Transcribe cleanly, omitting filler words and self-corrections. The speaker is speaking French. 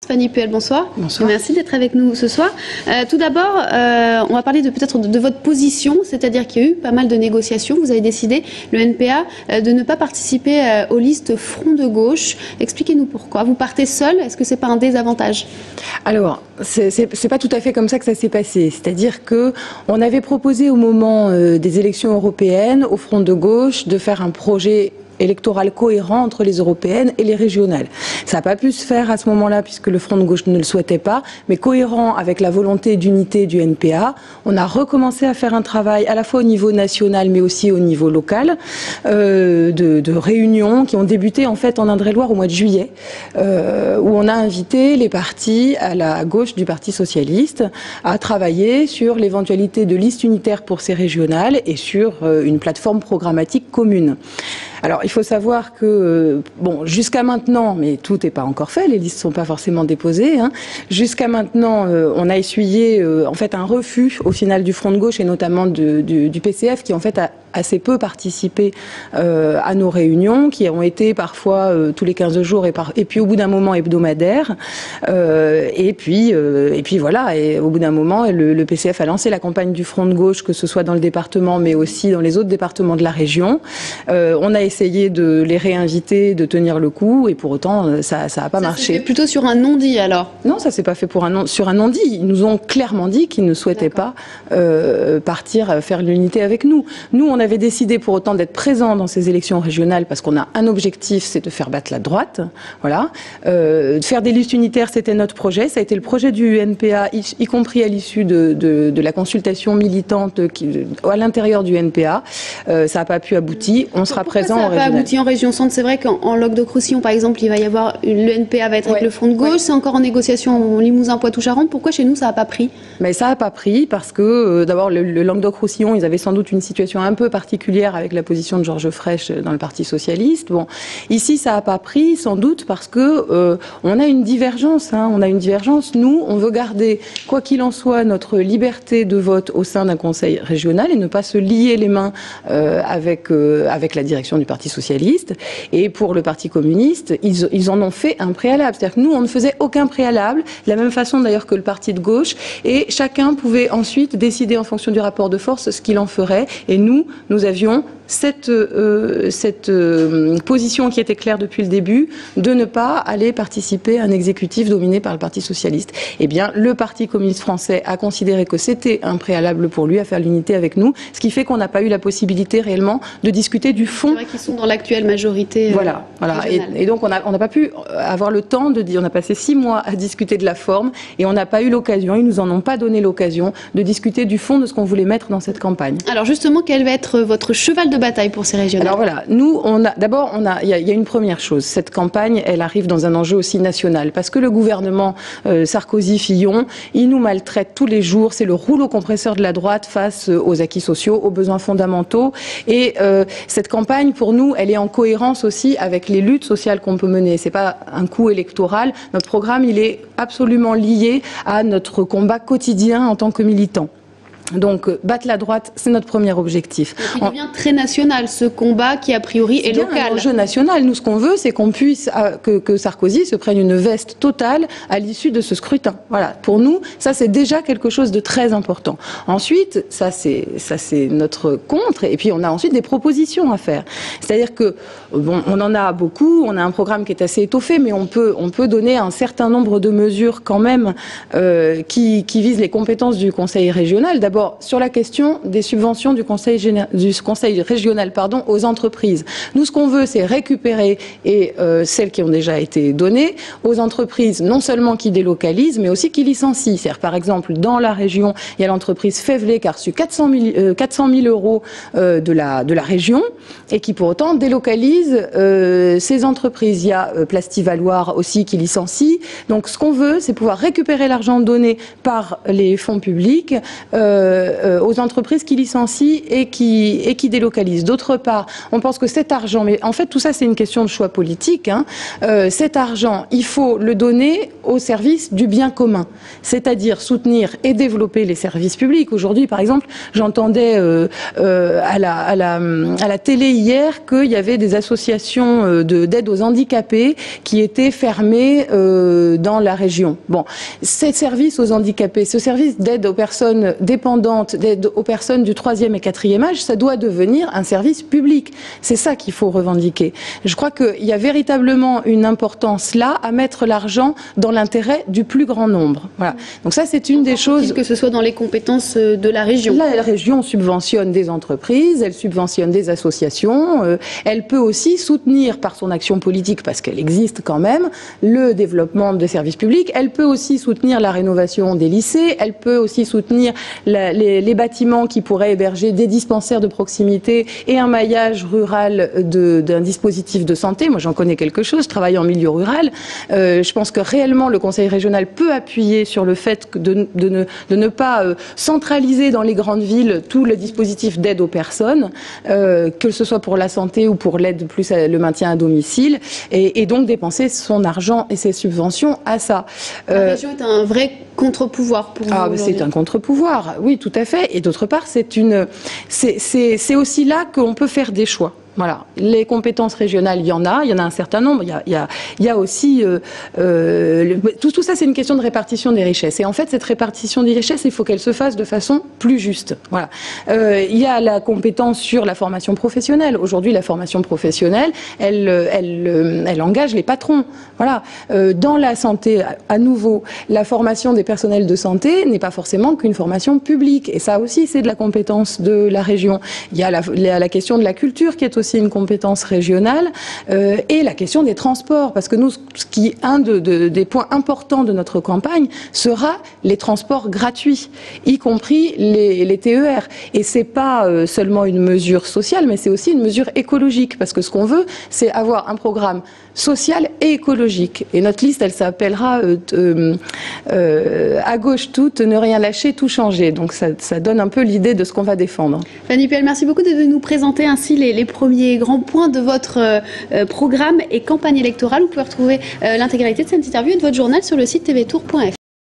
Fanny Puel, bonsoir. Bonsoir. Merci d'être avec nous ce soir. Tout d'abord, on va parler peut-être de votre position, c'est-à-dire qu'il y a eu pas mal de négociations. Vous avez décidé, le NPA, de ne pas participer aux listes Front de gauche. Expliquez-nous pourquoi. Vous partez seul, est-ce que c'est pas un désavantage? Alors, c'est pas tout à fait comme ça que ça s'est passé. C'est-à-dire que on avait proposé au moment des élections européennes au Front de gauche de faire un projet électoral cohérent entre les européennes et les régionales. Ça n'a pas pu se faire à ce moment-là puisque le Front de gauche ne le souhaitait pas, mais cohérent avec la volonté d'unité du NPA. On a recommencé à faire un travail à la fois au niveau national mais aussi au niveau local de réunions qui ont débuté en fait en Indre-et-Loire au mois de juillet où on a invité les partis à la gauche du Parti socialiste à travailler sur l'éventualité de listes unitaires pour ces régionales et sur une plateforme programmatique commune. Alors, il faut savoir que, bon, jusqu'à maintenant, mais tout n'est pas encore fait, les listes ne sont pas forcément déposées, hein, jusqu'à maintenant, on a essuyé, en fait, un refus, au final, du Front de gauche et notamment du PCF, qui, en fait, a assez peu participé à nos réunions, qui ont été parfois tous les 15 jours et puis au bout d'un moment hebdomadaires. Et puis voilà, et au bout d'un moment, le PCF a lancé la campagne du Front de gauche, que ce soit dans le département, mais aussi dans les autres départements de la région. On a essayé de les réinviter, de tenir le coup, et pour autant, ça n'a pas marché. C'est plutôt sur un non-dit, alors? Non, ça s'est pas fait sur un non-dit. Ils nous ont clairement dit qu'ils ne souhaitaient pas partir faire l'unité avec nous. Nous, on avait décidé pour autant d'être présents dans ces élections régionales parce qu'on a un objectif, c'est de faire battre la droite. Voilà. De faire des listes unitaires, c'était notre projet. Ça a été le projet du NPA, y compris à l'issue de la consultation militante à l'intérieur du NPA. Ça n'a pas pu aboutir. On sera présent en régional. Ça n'a pas abouti en région centre? C'est vrai qu'en Languedoc-Roussillon, par exemple, il va y avoir le NPA va être avec le Front de gauche. C'est encore en négociation en Limousin, Poitou-Charentes. Pourquoi chez nous ça n'a pas pris? Mais ça n'a pas pris parce que d'abord le Languedoc-Roussillon, ils avaient sans doute une situation un peu particulière avec la position de Georges Frêche dans le Parti socialiste. Bon, ici ça n'a pas pris sans doute parce que on a une divergence. Hein, on a une divergence. Nous, on veut garder, quoi qu'il en soit, notre liberté de vote au sein d'un conseil régional et ne pas se lier les mains avec la direction du Parti socialiste. Et pour le Parti communiste, ils en ont fait un préalable. C'est-à-dire que nous, on ne faisait aucun préalable, de la même façon d'ailleurs que le Parti de gauche, et chacun pouvait ensuite décider en fonction du rapport de force ce qu'il en ferait. Et nous avions cette position qui était claire depuis le début, de ne pas aller participer à un exécutif dominé par le Parti socialiste. Eh bien, le Parti communiste français a considéré que c'était un préalable pour lui à faire l'unité avec nous, ce qui fait qu'on n'a pas eu la possibilité réellement de discuter du fond. C'est vrai qu'ils sont dans l'actuelle majorité. Voilà. Et donc on n'a pas pu avoir le temps de dire. On a passé 6 mois à discuter de la forme et on n'a pas eu l'occasion. Ils nous en ont pas donné l'occasion de discuter du fond de ce qu'on voulait mettre dans cette campagne. Alors justement, quel va être votre cheval de bataille pour ces régionales? Alors voilà, nous, il y a une première chose. Cette campagne, elle arrive dans un enjeu aussi national, parce que le gouvernement Sarkozy-Fillon, il nous maltraite tous les jours. C'est le rouleau compresseur de la droite face aux acquis sociaux, aux besoins fondamentaux. Et cette campagne, pour nous, elle est en cohérence aussi avec les luttes sociales qu'on peut mener. C'est pas un coup électoral. Notre programme, il est absolument lié à notre combat quotidien en tant que militants. Donc, battre la droite, c'est notre premier objectif. Il devient très national, ce combat qui, a priori, est local. C'est un enjeu national. Nous, ce qu'on veut, c'est qu'on puisse, que Sarkozy se prenne une veste totale à l'issue de ce scrutin. Voilà. Pour nous, ça, c'est déjà quelque chose de très important. Ensuite, ça, c'est notre contre. Et puis, on a ensuite des propositions à faire. C'est-à-dire que, bon, on en a beaucoup. On a un programme qui est assez étoffé, mais on peut donner un certain nombre de mesures quand même, qui visent les compétences du Conseil régional. D'abord, sur la question des subventions du conseil régional aux entreprises. Nous, ce qu'on veut, c'est récupérer celles qui ont déjà été données aux entreprises, non seulement qui délocalisent, mais aussi qui licencient. C'est-à-dire, par exemple, dans la région, il y a l'entreprise Fevlé qui a reçu 400 000 euros de la région et qui, pour autant, délocalise ces entreprises. Il y a Plastivaloir aussi qui licencie. Donc, ce qu'on veut, c'est pouvoir récupérer l'argent donné par les fonds publics aux entreprises qui licencient et qui délocalisent. D'autre part, on pense que cet argent, mais en fait tout ça c'est une question de choix politique, cet argent, il faut le donner au service du bien commun, c'est-à-dire soutenir et développer les services publics. Aujourd'hui, par exemple, j'entendais à la télé hier qu'il y avait des associations d'aide aux handicapés qui étaient fermées dans la région. Bon, ces services aux handicapés, ce service d'aide aux personnes dépendantes, d'aide aux personnes du 3e et 4e âge, ça doit devenir un service public. C'est ça qu'il faut revendiquer. Je crois qu'il y a véritablement une importance là à mettre l'argent dans l'intérêt du plus grand nombre. Voilà. Donc ça, c'est une des choses... Que ce soit dans les compétences de la région. La région subventionne des entreprises, elle subventionne des associations, elle peut aussi soutenir par son action politique, parce qu'elle existe quand même, le développement de services publics, elle peut aussi soutenir la rénovation des lycées, elle peut aussi soutenir les bâtiments qui pourraient héberger des dispensaires de proximité et un maillage rural d'un dispositif de santé. Moi, j'en connais quelque chose, je travaille en milieu rural. Je pense que réellement, le Conseil régional peut appuyer sur le fait de ne pas centraliser dans les grandes villes tout le dispositif d'aide aux personnes, que ce soit pour la santé ou pour l'aide plus le maintien à domicile, et donc dépenser son argent et ses subventions à ça. La région est un vrai contre-pouvoir pour vous. Ah, c'est un contre-pouvoir, oui, tout à fait. Et d'autre part, c'est aussi là qu'on peut faire des choix. Voilà, les compétences régionales, il y en a un certain nombre. Il y a aussi tout ça, c'est une question de répartition des richesses. Et en fait, cette répartition des richesses, il faut qu'elle se fasse de façon plus juste. Voilà. Il y a la compétence sur la formation professionnelle. Aujourd'hui, la formation professionnelle, elle engage les patrons. Voilà. Dans la santé, à nouveau, la formation des personnels de santé n'est pas forcément qu'une formation publique. Et ça aussi, c'est de la compétence de la région. Il y a la question de la culture qui est aussi une compétence régionale, et la question des transports, parce que nous, un des points importants de notre campagne sera les transports gratuits, y compris les TER. Et c'est pas seulement une mesure sociale, mais c'est aussi une mesure écologique, parce que ce qu'on veut, c'est avoir un programme social et écologique. Et notre liste, elle s'appellera à gauche toute, ne rien lâcher, tout changer. Donc ça donne un peu l'idée de ce qu'on va défendre. Fanny Puel, merci beaucoup de nous présenter ainsi les premiers grands points de votre programme et campagne électorale. Vous pouvez retrouver l'intégralité de cette interview et de votre journal sur le site tvtour.fr.